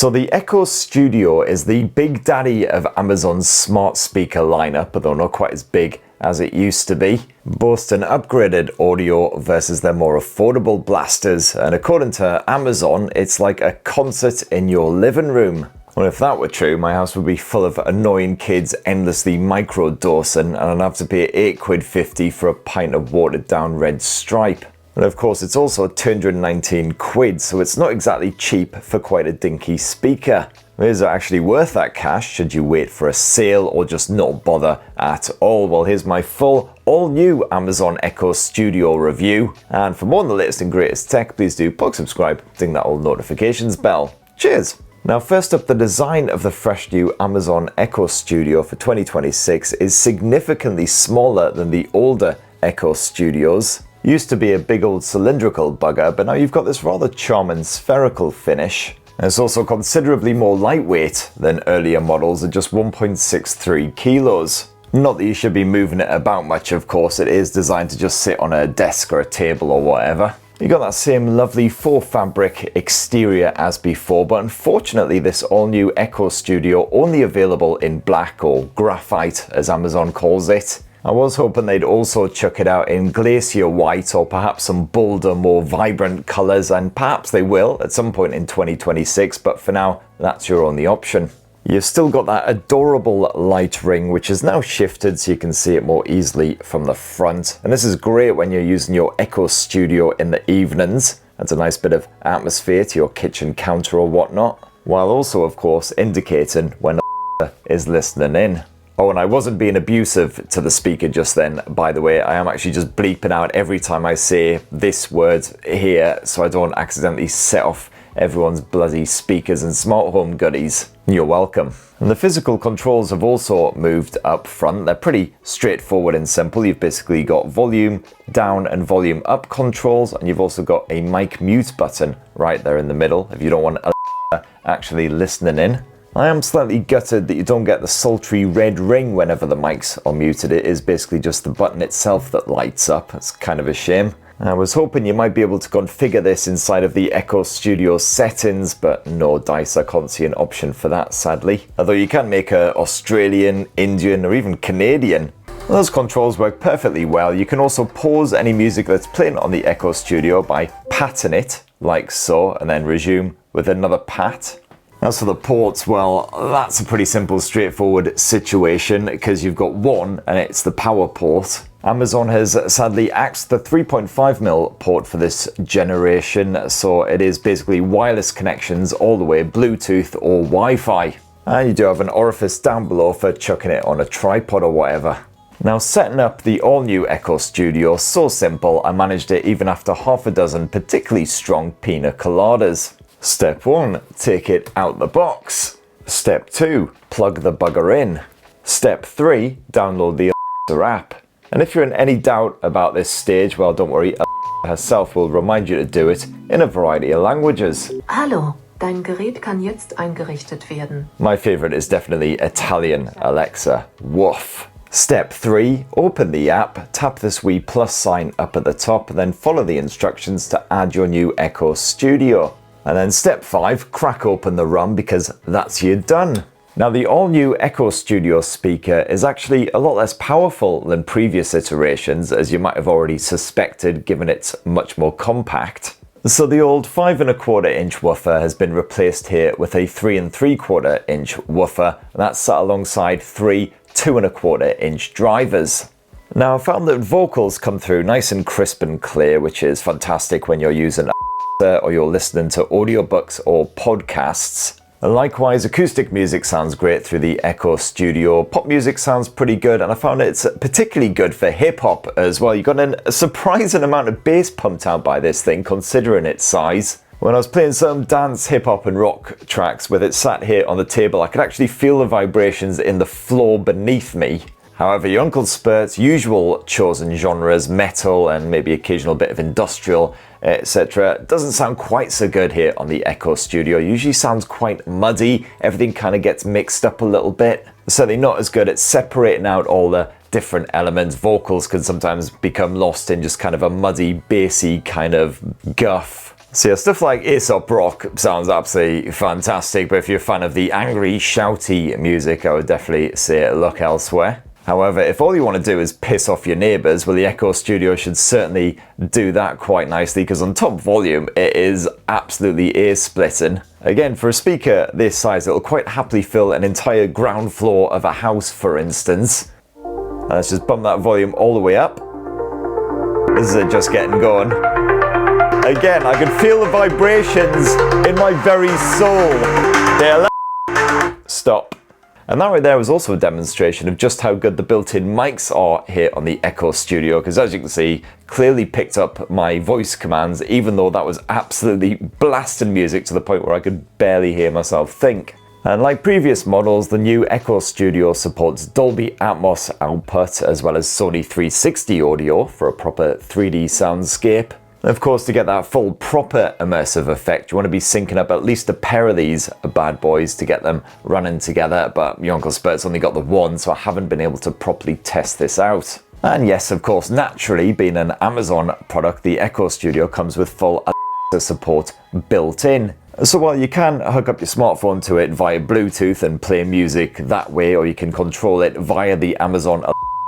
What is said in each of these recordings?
So the Echo Studio is the big daddy of Amazon's smart speaker lineup, although not quite as big as it used to be. Boasts an upgraded audio versus their more affordable blasters, and according to Amazon, it's like a concert in your living room. Well, if that were true, my house would be full of annoying kids endlessly microdosing, and I'd have to pay £8.50 for a pint of watered down red Stripe. And of course, it's also 219 quid, so it's not exactly cheap for quite a dinky speaker. Is it actually worth that cash? Should you wait for a sale or just not bother at all? Well, here's my full, all-new Amazon Echo Studio review. And for more on the latest and greatest tech, please do plug subscribe, ding that old notifications bell. Cheers! Now, first up, the design of the fresh new Amazon Echo Studio for 2026 is significantly smaller than the older Echo Studios. Used to be a big old cylindrical bugger, but now you've got this rather charming spherical finish. And it's also considerably more lightweight than earlier models at just 1.63 kilos. Not that you should be moving it about much, of course, it is designed to just sit on a desk or a table or whatever. You got that same lovely faux fabric exterior as before, but unfortunately this all-new Echo Studio only available in black, or graphite as Amazon calls it. I was hoping they'd also chuck it out in glacier white or perhaps some bolder, more vibrant colours, and perhaps they will at some point in 2026, but for now, that's your only option. You've still got that adorable light ring, which is now shifted so you can see it more easily from the front. And this is great when you're using your Echo Studio in the evenings. Adds a nice bit of atmosphere to your kitchen counter or whatnot, while also, of course, indicating when is listening in. Oh, and I wasn't being abusive to the speaker just then, by the way. I am actually just bleeping out every time I say this word here, so I don't accidentally set off everyone's bloody speakers and smart home goodies. You're welcome. And the physical controls have also moved up front. They're pretty straightforward and simple. You've basically got volume down and volume up controls, and you've also got a mic mute button right there in the middle if you don't want actually listening in. I am slightly gutted that you don't get the sultry red ring whenever the mics are muted. It is basically just the button itself that lights up. It's kind of a shame. I was hoping you might be able to configure this inside of the Echo Studio settings, but no dice, I can't see an option for that, sadly. Although you can make a Australian, Indian, or even Canadian. Those controls work perfectly well. You can also pause any music that's playing on the Echo Studio by patting it, like so, and then resume with another pat. As for the ports, well, that's a pretty simple, straightforward situation because you've got one and it's the power port. Amazon has sadly axed the 3.5mm port for this generation, so it is basically wireless connections all the way, Bluetooth or Wi-Fi. And you do have an orifice down below for chucking it on a tripod or whatever. Now, setting up the all-new Echo Studio, so simple, I managed it even after half a dozen particularly strong pina coladas. Step 1, take it out the box. Step 2, plug the bugger in. Step 3, download the app. And if you're in any doubt about this stage, well, don't worry, herself will remind you to do it in a variety of languages. Hallo, dein Gerät kann jetzt eingerichtet werden. My favorite is definitely Italian, Alexa. Woof. Step 3, open the app, tap this wee plus sign up at the top, and then follow the instructions to add your new Echo Studio. And then step 5, crack open the ROM because that's you done. Now, the all-new Echo Studio speaker is actually a lot less powerful than previous iterations, as you might have already suspected given it's much more compact. So the old 5.25-inch woofer has been replaced here with a 3.75-inch woofer, and that's sat alongside three 2.25-inch drivers. Now, I found that vocals come through nice and crisp and clear, which is fantastic when you're using or you're listening to audiobooks or podcasts. Likewise, acoustic music sounds great through the Echo Studio. Pop music sounds pretty good, and I found it's particularly good for hip-hop as well. You got a surprising amount of bass pumped out by this thing, considering its size. When I was playing some dance, hip-hop and rock tracks with it sat here on the table, I could actually feel the vibrations in the floor beneath me. However, your Uncle Spurt's usual chosen genres, metal and maybe occasional bit of industrial, etc., doesn't sound quite so good here on the Echo Studio. It usually sounds quite muddy, everything kind of gets mixed up a little bit. Certainly not as good at separating out all the different elements. Vocals can sometimes become lost in just kind of a muddy, bassy kind of guff. So yeah, stuff like Aesop Rock sounds absolutely fantastic, but if you're a fan of the angry, shouty music, I would definitely say look elsewhere. However, if all you want to do is piss off your neighbours, well, the Echo Studio should certainly do that quite nicely, because on top volume, it is absolutely ear-splitting. Again, for a speaker this size, it'll quite happily fill an entire ground floor of a house, for instance. Let's just bump that volume all the way up. This is it just getting going. Again, I can feel the vibrations in my very soul. Stop. And that right there was also a demonstration of just how good the built-in mics are here on the Echo Studio, because as you can see, clearly picked up my voice commands, even though that was absolutely blasting music to the point where I could barely hear myself think. And like previous models, the new Echo Studio supports Dolby Atmos output, as well as Sony 360 audio for a proper 3D soundscape. Of course, to get that full proper immersive effect, you want to be syncing up at least a pair of these bad boys to get them running together, but your Uncle Spert's only got the one, so I haven't been able to properly test this out. And yes, of course, naturally, being an Amazon product, the Echo Studio comes with full Alexa support built in. So while you can hook up your smartphone to it via Bluetooth and play music that way, or you can control it via the Amazon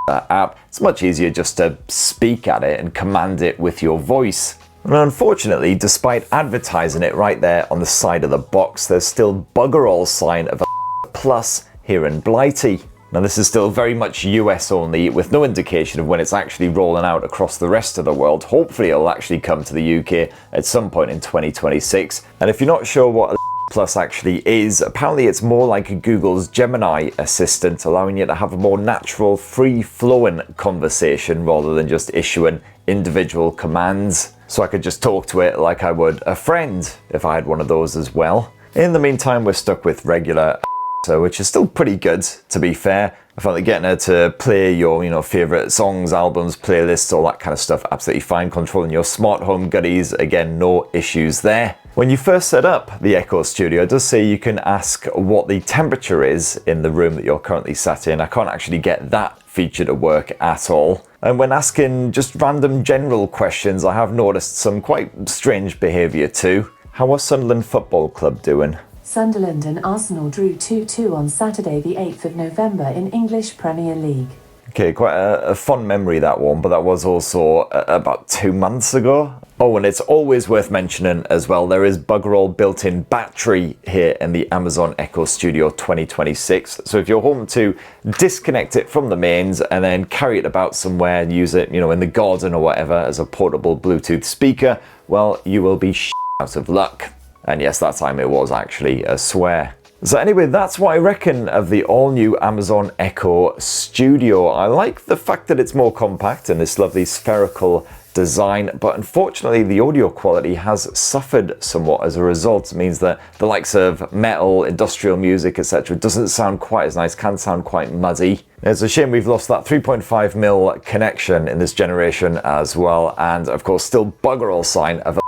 app, it's much easier just to speak at it and command it with your voice. And unfortunately, despite advertising it right there on the side of the box, there's still bugger all sign of a plus here in Blighty. Now this is still very much US only, with no indication of when it's actually rolling out across the rest of the world. Hopefully it'll actually come to the UK at some point in 2026. And if you're not sure what Plus actually is, apparently it's more like Google's Gemini assistant, allowing you to have a more natural, free-flowing conversation rather than just issuing individual commands. So I could just talk to it like I would a friend if I had one of those as well. In the meantime, we're stuck with regular which is still pretty good, to be fair. I found that getting her to play your, favourite songs, albums, playlists, all that kind of stuff, absolutely fine. Controlling your smart home goodies, again, no issues there. When you first set up the Echo Studio, it does say you can ask what the temperature is in the room that you're currently sat in. I can't actually get that feature to work at all. And when asking just random general questions, I have noticed some quite strange behaviour too. How was Sunderland Football Club doing? Sunderland and Arsenal drew 2-2 on Saturday the 8th of November in English Premier League. Okay, quite a fond memory, that one, but that was also about 2 months ago. Oh, and it's always worth mentioning as well, there is bugger all built-in battery here in the Amazon Echo Studio 2026. So if you're home to disconnect it from the mains and then carry it about somewhere and use it, in the garden or whatever as a portable Bluetooth speaker, well, you will be out of luck. And yes, that time it was actually a swear. So anyway, that's what I reckon of the all-new Amazon Echo Studio. I like the fact that it's more compact and this lovely spherical design, but unfortunately the audio quality has suffered somewhat as a result. It means that the likes of metal, industrial music, etc. doesn't sound quite as nice, can sound quite muddy. It's a shame we've lost that 3.5mm connection in this generation as well, and of course still bugger all sign of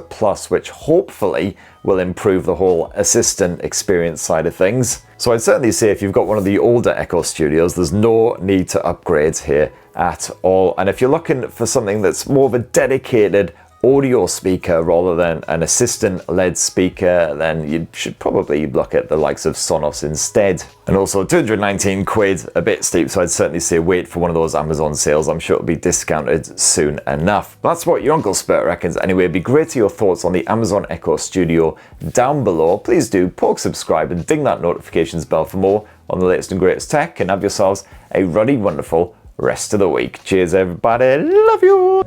Plus, which hopefully will improve the whole assistant experience side of things. So I'd certainly say if you've got one of the older Echo Studios, there's no need to upgrade here at all. And if you're looking for something that's more of a dedicated audio speaker rather than an assistant-led speaker, then you should probably look at the likes of Sonos instead. And also 219 quid, a bit steep, so I'd certainly say wait for one of those Amazon sales. I'm sure it'll be discounted soon enough. That's what your Uncle Spurt reckons. Anyway, it'd be great to hear your thoughts on the Amazon Echo Studio down below. Please do poke subscribe and ding that notifications bell for more on the latest and greatest tech, and have yourselves a ruddy, wonderful rest of the week. Cheers, everybody. Love you.